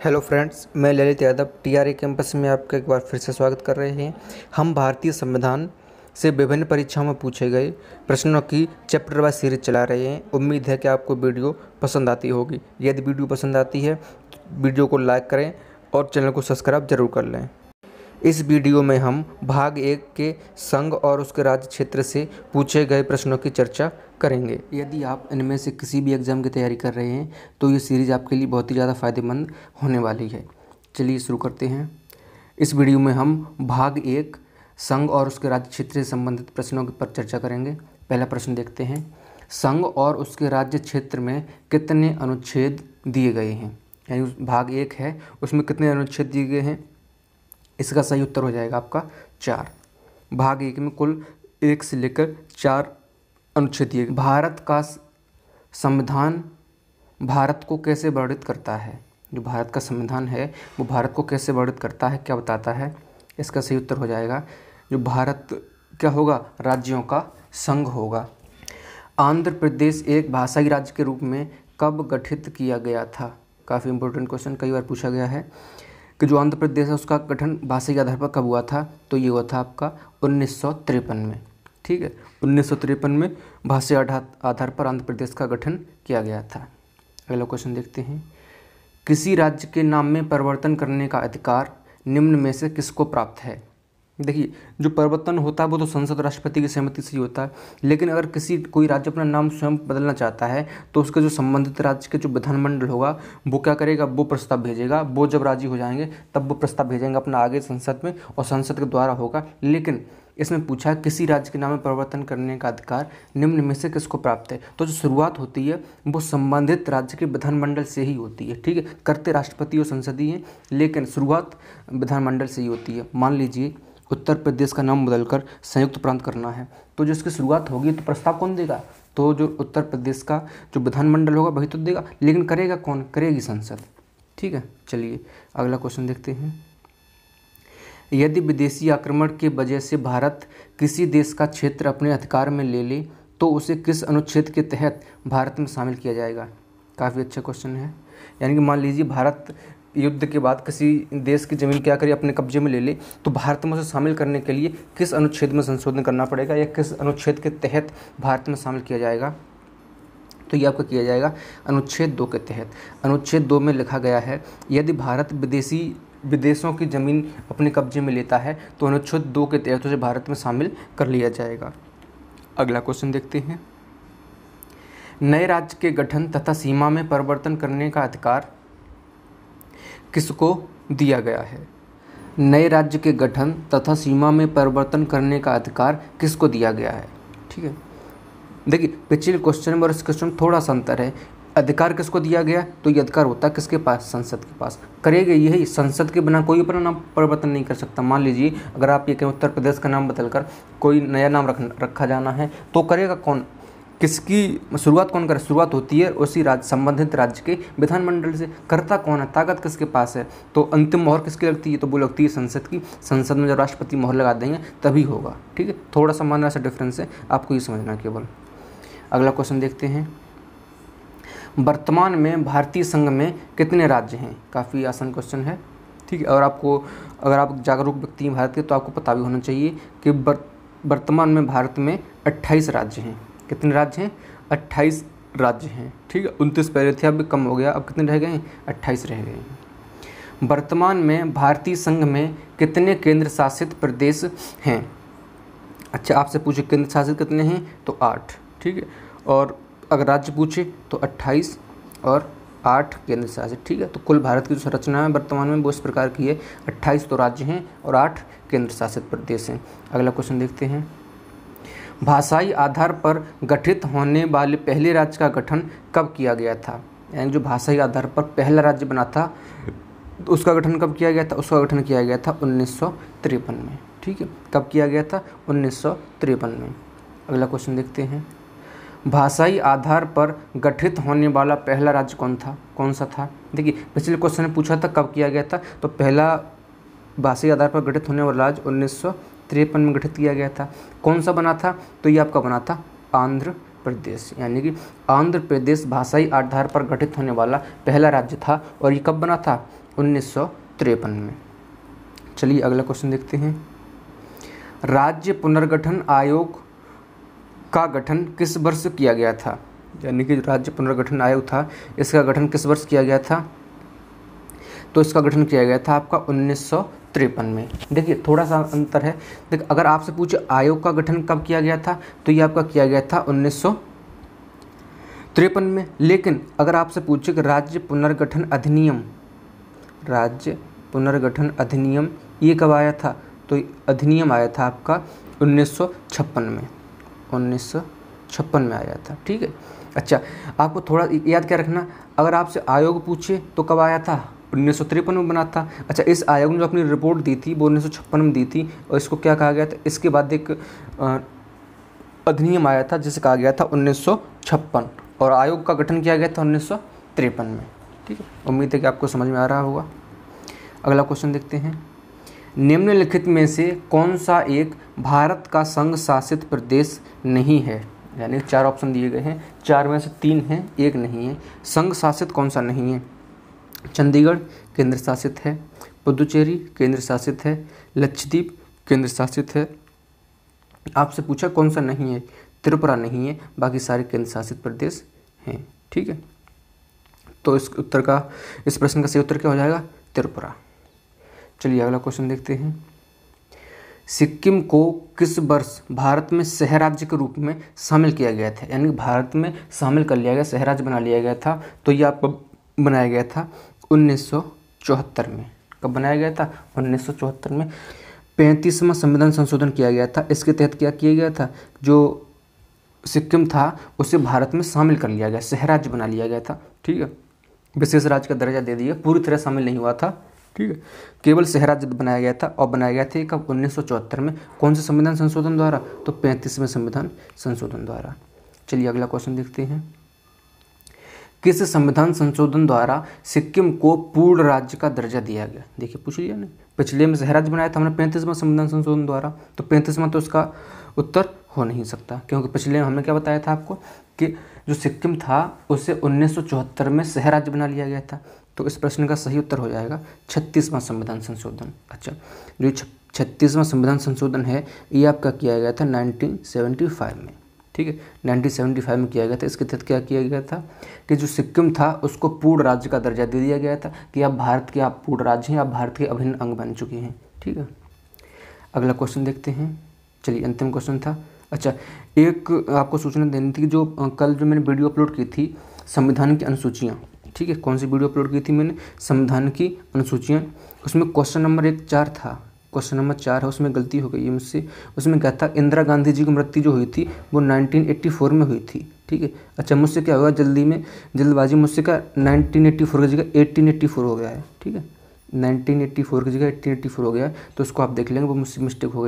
Hello friends, मैं Lalit Yadav TRE campus में आपका एक बार फिर से स्वागत कर रहे हैं। हम भारतीय संविधान से विभिन्न परीक्षाओं में पूछे गए प्रश्नों की चैप्टर वाइज सीरीज चला रहे हैं। उम्मीद है कि आपको वीडियो पसंद आती होगी। यदि वीडियो पसंद आती है तो वीडियो को लाइक करें और चैनल को सब्सक्राइब जरूर कर लें। इस वीडियो में हम भाग 1 के संघ और उसके राज्य क्षेत्र से पूछे गए प्रश्नों की चर्चा करेंगे। यदि आप इनमें से किसी भी एग्ज़ाम की तैयारी कर रहे हैं तो ये सीरीज़ आपके लिए बहुत ही ज़्यादा फ़ायदेमंद होने वाली है। चलिए शुरू करते हैं। इस वीडियो में हम भाग 1 संघ और उसके राज्य क्षेत्र से संबंधित प्रश्नों पर चर्चा करेंगे। पहला प्रश्न देखते हैं, संघ और उसके राज्य क्षेत्र में कितने अनुच्छेद दिए गए हैं? यानी भाग 1 है, उसमें कितने अनुच्छेद दिए गए हैं? इसका सही उत्तर हो जाएगा आपका 4। भाग 1 में कुल 1 से लेकर 4 अनुच्छेद दिए गए। भारत का संविधान भारत को कैसे वर्णित करता है? जो भारत का संविधान है वो भारत को कैसे वर्णित करता है, क्या बताता है? इसका सही उत्तर हो जाएगा जो भारत क्या होगा, राज्यों का संघ होगा। आंध्र प्रदेश एक भाषाई राज्य के रूप में कब गठित किया गया था? काफ़ी इंपॉर्टेंट क्वेश्चन, कई बार पूछा गया है कि जो आंध्र प्रदेश है उसका गठन भाषा के आधार पर कब हुआ था? तो ये हुआ था आपका 1953 में। ठीक है, 1953 में भाषा आधार पर आंध्र प्रदेश का गठन किया गया था। अगला क्वेश्चन देखते हैं, किसी राज्य के नाम में परिवर्तन करने का अधिकार निम्न में से किसको प्राप्त है? देखिए, जो परिवर्तन होता है वो तो संसद राष्ट्रपति की सहमति से ही होता है, लेकिन अगर कोई राज्य अपना नाम स्वयं बदलना चाहता है तो उसके जो संबंधित राज्य के जो विधानमंडल होगा वो क्या करेगा, वो प्रस्ताव भेजेगा। वो जब राजी हो जाएंगे तब वो प्रस्ताव भेजेंगे अपना आगे संसद में और संसद के द्वारा होगा। लेकिन इसमें पूछा है किसी राज्य के नाम में परिवर्तन करने का अधिकार निम्न में से किसको प्राप्त है? तो जो शुरुआत होती है वो संबंधित राज्य के विधानमंडल से ही होती है। ठीक है, करते राष्ट्रपति और संसदीय हैं, लेकिन शुरुआत विधानमंडल से ही होती है। मान लीजिए उत्तर प्रदेश का नाम बदलकर संयुक्त प्रांत करना है, तो जो इसकी शुरुआत होगी तो प्रस्ताव कौन देगा? तो जो उत्तर प्रदेश का जो विधानमंडल होगा वही तो देगा, लेकिन करेगा कौन? करेगी संसद। ठीक है, चलिए अगला क्वेश्चन देखते हैं, यदि विदेशी आक्रमण के वजह से भारत किसी देश का क्षेत्र अपने अधिकार में ले ले तो उसे किस अनुच्छेद के तहत भारत में शामिल किया जाएगा? काफ़ी अच्छा क्वेश्चन है। यानी कि मान लीजिए भारत युद्ध के बाद किसी देश की ज़मीन क्या करे, अपने कब्जे में ले ले, तो भारत में उसे शामिल करने के लिए किस अनुच्छेद में संशोधन करना पड़ेगा या किस अनुच्छेद के तहत भारत में शामिल किया जाएगा? तो ये आपका किया जाएगा अनुच्छेद 2 के तहत। अनुच्छेद 2 में लिखा गया है, यदि भारत विदेशों की ज़मीन अपने कब्जे में लेता है तो अनुच्छेद 2 के तहत उसे भारत में शामिल कर लिया जाएगा। अगला क्वेश्चन देखते हैं, नए राज्य के गठन तथा सीमा में परिवर्तन करने का अधिकार किसको दिया गया है? नए राज्य के गठन तथा सीमा में परिवर्तन करने का अधिकार किसको दिया गया है? ठीक है, देखिए पिछले क्वेश्चन में और इस क्वेश्चन में थोड़ा सा अंतर है। अधिकार किसको दिया गया? तो ये अधिकार होता है किसके पास? संसद के पास। करेगा यही, संसद के बिना कोई अपना नाम परिवर्तन नहीं कर सकता। मान लीजिए अगर आप ये कहें उत्तर प्रदेश का नाम बदलकर कोई नया नाम रखा जाना है तो करेगा कौन? किसकी शुरुआत कौन करे? शुरुआत होती है उसी संबंधित राज्य के विधानमंडल से। करता कौन है? ताकत किसके पास है? तो अंतिम मोहर किसकी लगती है? तो वो लगती है संसद की। संसद में जब राष्ट्रपति मोहर लगा देंगे तभी होगा। ठीक है, थोड़ा सा मानना सा डिफरेंस है, आपको ये समझना केवल। अगला क्वेश्चन देखते हैं, वर्तमान में भारतीय संघ में कितने राज्य हैं? काफ़ी आसान क्वेश्चन है। ठीक है, और अगर आप जागरूक व्यक्ति हैं भारत के तो आपको पता भी होना चाहिए कि वर्तमान में भारत में 28 राज्य हैं। कितने राज्य हैं? 28 राज्य हैं। ठीक है, 29 पहले थे, अब कम हो गया, अब कितने रह गए हैं? 28 रह गए हैं। वर्तमान में भारतीय संघ में कितने केंद्र शासित प्रदेश हैं? अच्छा, आपसे पूछे केंद्र शासित कितने हैं? तो 8। ठीक है, और अगर राज्य पूछे तो 28 और 8 केंद्र शासित। ठीक है, तो कुल भारत की जो संरचना है वर्तमान में वो इस प्रकार की है, 28 तो राज्य हैं और 8 केंद्र शासित प्रदेश हैं। अगला क्वेश्चन देखते हैं, भाषाई आधार पर गठित होने वाले पहले राज्य का गठन कब किया गया था? यानी जो भाषाई आधार पर पहला राज्य बना था तो उसका गठन कब किया गया था? उसका गठन किया गया था 1953 में। ठीक है, कब किया गया था? 1953 में। अगला क्वेश्चन देखते हैं, भाषाई आधार पर गठित होने वाला पहला राज्य कौन सा था? देखिए पिछले क्वेश्चन में पूछा था कब किया गया था, तो पहला भाषाई आधार पर गठित होने वाला राज्य 1953 में गठित किया गया था। कौन सा बना था? तो ये आपका बना था आंध्र प्रदेश। यानी कि आंध्र प्रदेश भाषाई आधार पर गठित होने वाला पहला राज्य था। और ये कब बना था? 1953 में। चलिए अगला क्वेश्चन देखते हैं। राज्य पुनर्गठन आयोग का गठन किस वर्ष किया गया था? यानी कि राज्य पुनर्गठन आयोग था, इसका गठन किस वर्ष किया गया था? तो इसका गठन किया गया था आपका 1953 में। देखिए थोड़ा सा अंतर है। देखिए अगर आपसे पूछे आयोग का गठन कब किया गया था, तो ये आपका किया गया था 1953 में। लेकिन अगर आपसे पूछे कि राज्य पुनर्गठन अधिनियम ये कब आया था, तो अधिनियम आया था आपका 1956 में। 1956 में आया था, ठीक है। अच्छा, आपको थोड़ा याद क्या रखना, अगर आपसे आयोग पूछे तो कब आया था? 1953 में बना था। अच्छा, इस आयोग ने जो अपनी रिपोर्ट दी थी वो 1956 में दी थी, और इसको क्या कहा गया था? इसके बाद एक अधिनियम आया था जिसे कहा गया था 1956, और आयोग का गठन किया गया था 1953 में, ठीक है। उम्मीद है कि आपको समझ में आ रहा होगा। अगला क्वेश्चन देखते हैं। निम्नलिखित में से कौन सा एक भारत का संघ शासित प्रदेश नहीं है? यानी 4 ऑप्शन दिए गए हैं, 4 में से 3 हैं, 1 नहीं है। संघ शासित कौन सा नहीं है? चंडीगढ़ केंद्र शासित है, पुदुचेरी केंद्र शासित है, लक्षद्वीप केंद्र शासित है। आपसे पूछा कौन सा नहीं है? त्रिपुरा नहीं है, बाकी सारे केंद्र शासित प्रदेश हैं, ठीक है। तो इस प्रश्न का सही उत्तर क्या हो जाएगा? त्रिपुरा। चलिए अगला क्वेश्चन देखते हैं। सिक्किम को किस वर्ष भारत में शहर राज्य के रूप में शामिल किया गया था? यानी भारत में शामिल कर लिया गया, शहर राज्य बना लिया गया था। तो ये आपको बनाया गया था 1974 में। कब बनाया गया था? 1974 में। 35वां संविधान संशोधन किया गया था। इसके तहत क्या किया गया था? जो सिक्किम था उसे भारत में शामिल कर लिया गया, शहर राज्य बना लिया गया था, ठीक है। विशेष राज्य का दर्जा दे दिया, पूरी तरह शामिल नहीं हुआ था, ठीक है। केवल शहर राज्य बनाया गया था, और बनाया गया था कब? 1974 में। कौन से संविधान संशोधन द्वारा? तो 35वें संविधान संशोधन द्वारा। चलिए अगला क्वेश्चन देखते हैं। किस संविधान संशोधन द्वारा सिक्किम को पूर्ण राज्य का दर्जा दिया गया? देखिए पूछ लिया ना, पिछले में शहर राज्य बनाया था हमने 35वां संविधान संशोधन द्वारा, तो 35वां तो इसका उत्तर हो नहीं सकता, क्योंकि पिछले में हमने क्या बताया था आपको कि जो सिक्किम था उसे 1974 में शहर राज्य बना लिया गया था। तो इस प्रश्न का सही उत्तर हो जाएगा 36वां संविधान संशोधन। अच्छा, जो 36वां संविधान संशोधन है ये आपका किया गया था 1975 में, ठीक है। 1975 में किया गया था। इसके तहत क्या किया गया था कि जो सिक्किम था उसको पूर्ण राज्य का दर्जा दे दिया गया था कि आप भारत के आप पूर्ण राज्य हैं, आप भारत के अभिन्न अंग बन चुके हैं, ठीक है। अगला क्वेश्चन देखते हैं। चलिए अंतिम क्वेश्चन था। अच्छा, एक आपको सूचना देनी थी कि जो कल जो मैंने वीडियो अपलोड की थी संविधान की अनुसूचियाँ, ठीक है। कौन सी वीडियो अपलोड की थी मैंने? संविधान की अनुसूचियाँ। उसमें क्वेश्चन नंबर 4 था, क्वेश्चन नंबर 4 है, उसमें गलती हो गई है मुझसे। उसमें क्या था? इंदिरा गांधी जी की मृत्यु जो हुई थी वो 1984 में हुई थी, ठीक है। अच्छा, मुझसे क्या हुआ जल्दबाजी मुझसे क्या 1984 की जगह 1884 हो गया है, ठीक है। 1984 की जगह 1884 हो गया है, तो उसको आप देख लेंगे, वो मुझसे मिस्टेक हो गई।